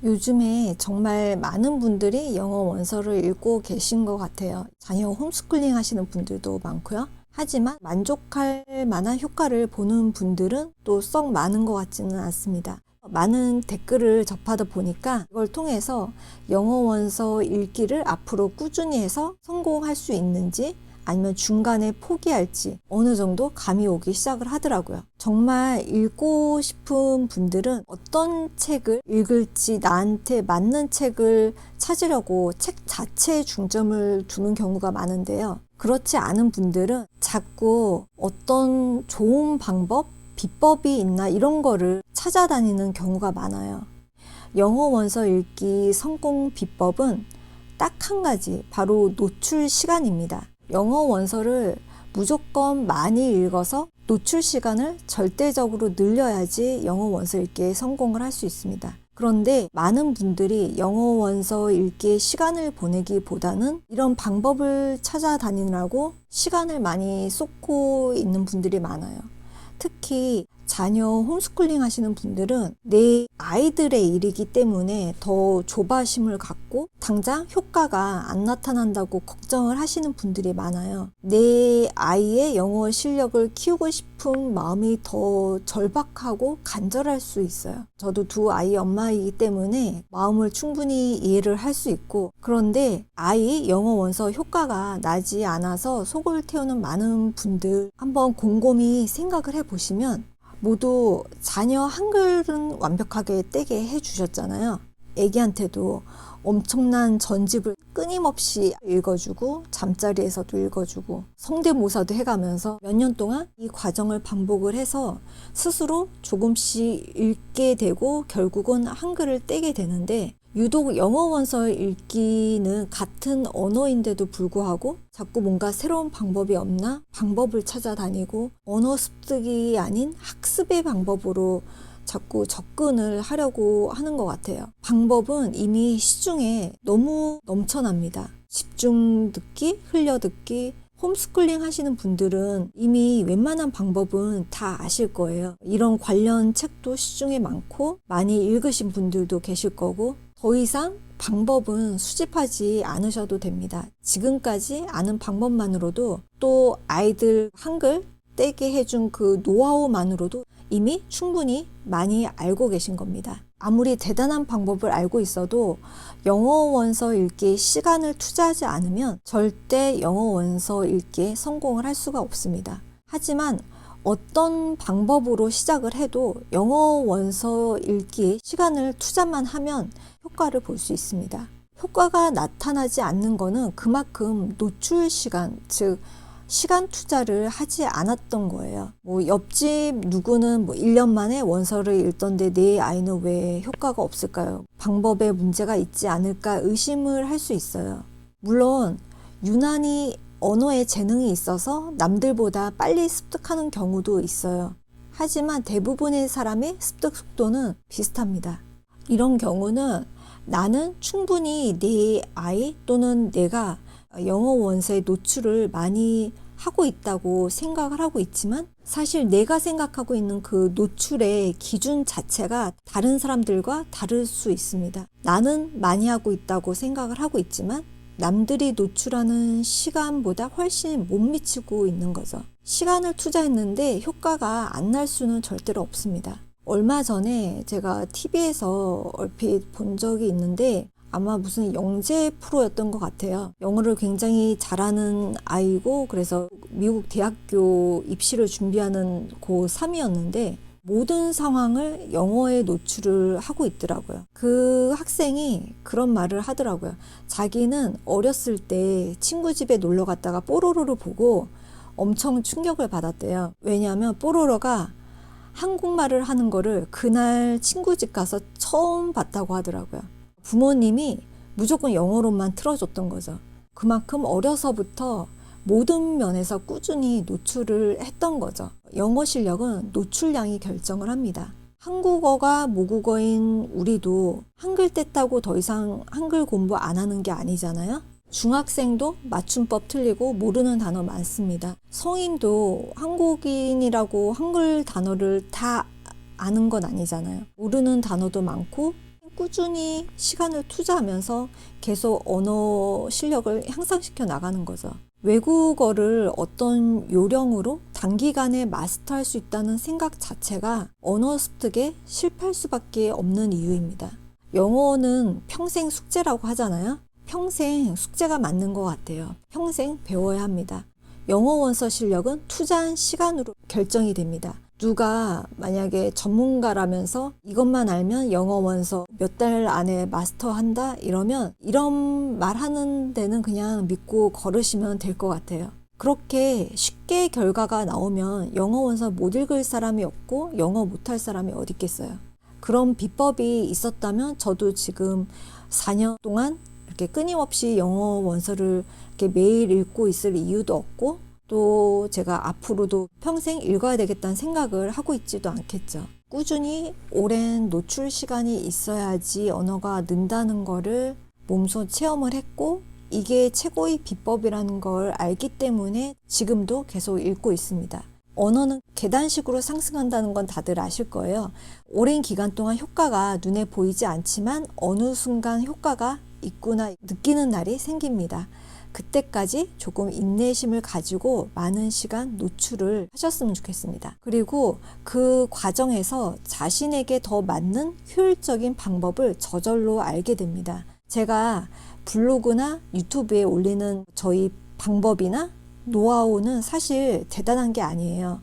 요즘에 정말 많은 분들이 영어 원서를 읽고 계신 것 같아요. 자녀 홈스쿨링 하시는 분들도 많고요. 하지만 만족할 만한 효과를 보는 분들은 또 썩 많은 것 같지는 않습니다. 많은 댓글을 접하다 보니까 이걸 통해서 영어 원서 읽기를 앞으로 꾸준히 해서 성공할 수 있는지 아니면 중간에 포기할지 어느 정도 감이 오기 시작을 하더라고요. 정말 읽고 싶은 분들은 어떤 책을 읽을지 나한테 맞는 책을 찾으려고 책 자체에 중점을 두는 경우가 많은데요. 그렇지 않은 분들은 자꾸 어떤 좋은 방법, 비법이 있나 이런 거를 찾아다니는 경우가 많아요. 영어 원서 읽기 성공 비법은 딱 한 가지, 바로 노출 시간입니다. 영어 원서를 무조건 많이 읽어서 노출 시간을 절대적으로 늘려야지 영어 원서 읽기에 성공을 할 수 있습니다. 그런데 많은 분들이 영어 원서 읽기에 시간을 보내기보다는 이런 방법을 찾아다니느라고 시간을 많이 쏟고 있는 분들이 많아요. 특히 자녀 홈스쿨링 하시는 분들은 내 아이들의 일이기 때문에 더 조바심을 갖고 당장 효과가 안 나타난다고 걱정을 하시는 분들이 많아요. 내 아이의 영어 실력을 키우고 싶은 마음이 더 절박하고 간절할 수 있어요. 저도 두 아이 엄마이기 때문에 마음을 충분히 이해를 할 수 있고, 그런데 아이 영어 원서 효과가 나지 않아서 속을 태우는 많은 분들 한번 곰곰이 생각을 해보시면 모두 자녀 한글은 완벽하게 떼게 해주셨잖아요. 애기한테도 엄청난 전집을 끊임없이 읽어주고 잠자리에서도 읽어주고 성대모사도 해가면서 몇 년 동안 이 과정을 반복을 해서 스스로 조금씩 읽게 되고 결국은 한글을 떼게 되는데, 유독 영어 원서 읽기는 같은 언어인데도 불구하고 자꾸 뭔가 새로운 방법이 없나 방법을 찾아다니고 언어 습득이 아닌 학습의 방법으로 자꾸 접근을 하려고 하는 것 같아요. 방법은 이미 시중에 너무 넘쳐납니다. 집중 듣기, 흘려 듣기, 홈스쿨링 하시는 분들은 이미 웬만한 방법은 다 아실 거예요. 이런 관련 책도 시중에 많고 많이 읽으신 분들도 계실 거고, 더 이상 방법은 수집하지 않으셔도 됩니다. 지금까지 아는 방법만으로도, 또 아이들 한글 떼게 해준 그 노하우만으로도 이미 충분히 많이 알고 계신 겁니다. 아무리 대단한 방법을 알고 있어도 영어 원서 읽기에 시간을 투자하지 않으면 절대 영어 원서 읽기에 성공을 할 수가 없습니다. 하지만 어떤 방법으로 시작을 해도 영어 원서 읽기에 시간을 투자만 하면 효과를 볼 수 있습니다. 효과가 나타나지 않는 거는 그만큼 노출 시간, 즉 시간 투자를 하지 않았던 거예요. 옆집 누구는 1년 만에 원서를 읽던데 내 아이는 왜 효과가 없을까요? 방법에 문제가 있지 않을까 의심을 할 수 있어요. 물론 유난히 언어에 재능이 있어서 남들보다 빨리 습득하는 경우도 있어요. 하지만 대부분의 사람의 습득 속도는 비슷합니다. 이런 경우는 나는 충분히 내 아이 또는 내가 영어 원서의 노출을 많이 하고 있다고 생각을 하고 있지만, 사실 내가 생각하고 있는 그 노출의 기준 자체가 다른 사람들과 다를 수 있습니다. 나는 많이 하고 있다고 생각을 하고 있지만 남들이 노출하는 시간보다 훨씬 못 미치고 있는 거죠. 시간을 투자했는데 효과가 안 날 수는 절대로 없습니다. 얼마 전에 제가 TV에서 얼핏 본 적이 있는데, 아마 무슨 영재 프로였던 것 같아요. 영어를 굉장히 잘하는 아이고, 그래서 미국 대학교 입시를 준비하는 고3이었는데 모든 상황을 영어에 노출을 하고 있더라고요. 그 학생이 그런 말을 하더라고요. 자기는 어렸을 때 친구 집에 놀러 갔다가 뽀로로를 보고 엄청 충격을 받았대요. 왜냐하면 뽀로로가 한국말을 하는 거를 그날 친구 집 가서 처음 봤다고 하더라고요. 부모님이 무조건 영어로만 틀어줬던 거죠. 그만큼 어려서부터 모든 면에서 꾸준히 노출을 했던 거죠. 영어 실력은 노출량이 결정을 합니다. 한국어가 모국어인 우리도 한글 뗐다고 더 이상 한글 공부 안 하는 게 아니잖아요. 중학생도 맞춤법 틀리고 모르는 단어 많습니다. 성인도 한국인이라고 한글 단어를 다 아는 건 아니잖아요. 모르는 단어도 많고 꾸준히 시간을 투자하면서 계속 언어 실력을 향상시켜 나가는 거죠. 외국어를 어떤 요령으로 단기간에 마스터할 수 있다는 생각 자체가 언어 습득에 실패할 수밖에 없는 이유입니다. 영어는 평생 숙제라고 하잖아요. 평생 숙제가 맞는 것 같아요. 평생 배워야 합니다. 영어 원서 실력은 투자한 시간으로 결정이 됩니다. 누가 만약에 전문가라면서 이것만 알면 영어 원서 몇 달 안에 마스터한다 이러면 이런 말 하는 데는 그냥 믿고 걸으시면 될 것 같아요. 그렇게 쉽게 결과가 나오면 영어 원서 못 읽을 사람이 없고 영어 못할 사람이 어디 있겠어요. 그런 비법이 있었다면 저도 지금 4년 동안 이렇게 끊임없이 영어 원서를 이렇게 매일 읽고 있을 이유도 없고 또 제가 앞으로도 평생 읽어야 되겠다는 생각을 하고 있지도 않겠죠. 꾸준히 오랜 노출 시간이 있어야지 언어가 는다는 거를 몸소 체험을 했고 이게 최고의 비법이라는 걸 알기 때문에 지금도 계속 읽고 있습니다. 언어는 계단식으로 상승한다는 건 다들 아실 거예요. 오랜 기간 동안 효과가 눈에 보이지 않지만 어느 순간 효과가 있구나 느끼는 날이 생깁니다. 그때까지 조금 인내심을 가지고 많은 시간 노출을 하셨으면 좋겠습니다. 그리고 그 과정에서 자신에게 더 맞는 효율적인 방법을 저절로 알게 됩니다. 제가 블로그나 유튜브에 올리는 저희 방법이나 노하우는 사실 대단한 게 아니에요.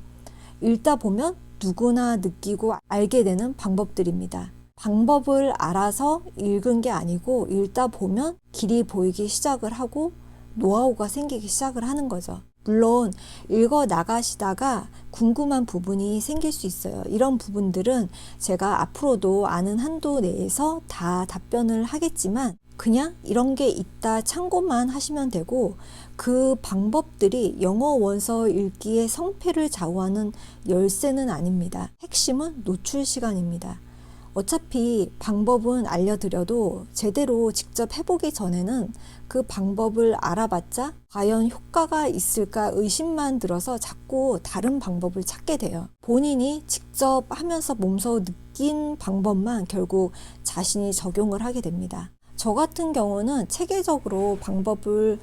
읽다 보면 누구나 느끼고 알게 되는 방법들입니다. 방법을 알아서 읽은 게 아니고 읽다 보면 길이 보이기 시작을 하고 노하우가 생기기 시작을 하는 거죠. 물론 읽어 나가시다가 궁금한 부분이 생길 수 있어요. 이런 부분들은 제가 앞으로도 아는 한도 내에서 다 답변을 하겠지만 그냥 이런 게 있다 참고만 하시면 되고 그 방법들이 영어 원서 읽기의 성패를 좌우하는 열쇠는 아닙니다. 핵심은 노출 시간입니다. 어차피 방법은 알려드려도 제대로 직접 해보기 전에는 그 방법을 알아봤자 과연 효과가 있을까 의심만 들어서 자꾸 다른 방법을 찾게 돼요. 본인이 직접 하면서 몸소 느낀 방법만 결국 자신이 적용을 하게 됩니다. 저 같은 경우는 체계적으로 방법을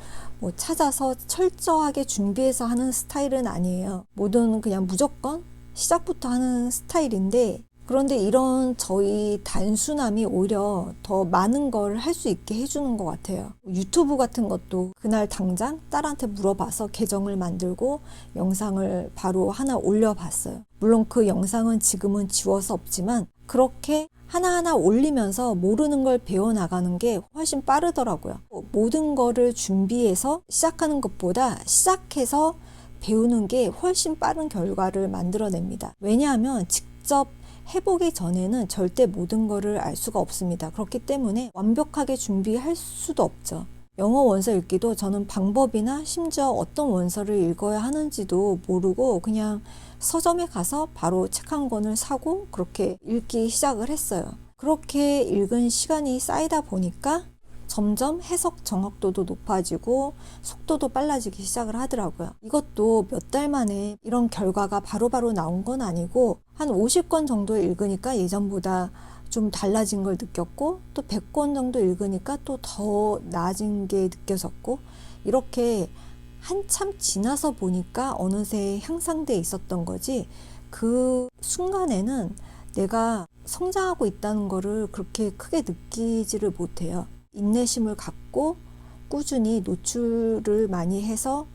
찾아서 철저하게 준비해서 하는 스타일은 아니에요. 뭐든 그냥 무조건 시작부터 하는 스타일인데 그런데 이런 저희 단순함이 오히려 더 많은 걸 할 수 있게 해주는 것 같아요. 유튜브 같은 것도 그날 당장 딸한테 물어봐서 계정을 만들고 영상을 바로 하나 올려봤어요. 물론 그 영상은 지금은 지워서 없지만 그렇게 하나하나 올리면서 모르는 걸 배워나가는 게 훨씬 빠르더라고요. 모든 거를 준비해서 시작하는 것보다 시작해서 배우는 게 훨씬 빠른 결과를 만들어냅니다. 왜냐하면 직접 해보기 전에는 절대 모든 거를 알 수가 없습니다. 그렇기 때문에 완벽하게 준비할 수도 없죠. 영어 원서 읽기도 저는 방법이나 심지어 어떤 원서를 읽어야 하는지도 모르고 그냥 서점에 가서 바로 책 한 권을 사고 그렇게 읽기 시작을 했어요. 그렇게 읽은 시간이 쌓이다 보니까 점점 해석 정확도도 높아지고 속도도 빨라지기 시작을 하더라고요. 이것도 몇 달 만에 이런 결과가 바로바로 나온 건 아니고 한 50권 정도 읽으니까 예전보다 좀 달라진 걸 느꼈고 또 100권 정도 읽으니까 또 더 나아진 게 느껴졌고 이렇게 한참 지나서 보니까 어느새 향상돼 있었던 거지 그 순간에는 내가 성장하고 있다는 거를 그렇게 크게 느끼지를 못해요. 인내심을 갖고 꾸준히 노출을 많이 해서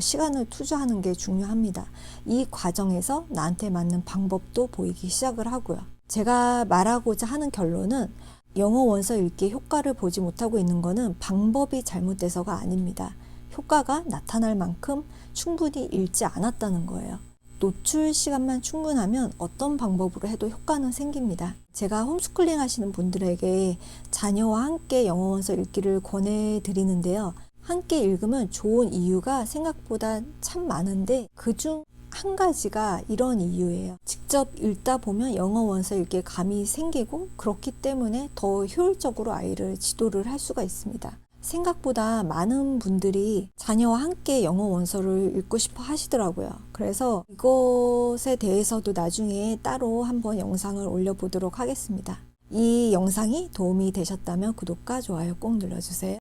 시간을 투자하는 게 중요합니다. 이 과정에서 나한테 맞는 방법도 보이기 시작을 하고요. 제가 말하고자 하는 결론은 영어 원서 읽기에 효과를 보지 못하고 있는 것은 방법이 잘못돼서가 아닙니다. 효과가 나타날 만큼 충분히 읽지 않았다는 거예요. 노출 시간만 충분하면 어떤 방법으로 해도 효과는 생깁니다. 제가 홈스쿨링 하시는 분들에게 자녀와 함께 영어 원서 읽기를 권해드리는데요. 함께 읽으면 좋은 이유가 생각보다 참 많은데 그중 한 가지가 이런 이유예요. 직접 읽다 보면 영어 원서 읽기에 감이 생기고 그렇기 때문에 더 효율적으로 아이를 지도를 할 수가 있습니다. 생각보다 많은 분들이 자녀와 함께 영어 원서를 읽고 싶어 하시더라고요. 그래서 이것에 대해서도 나중에 따로 한번 영상을 올려보도록 하겠습니다. 이 영상이 도움이 되셨다면 구독과 좋아요 꼭 눌러주세요.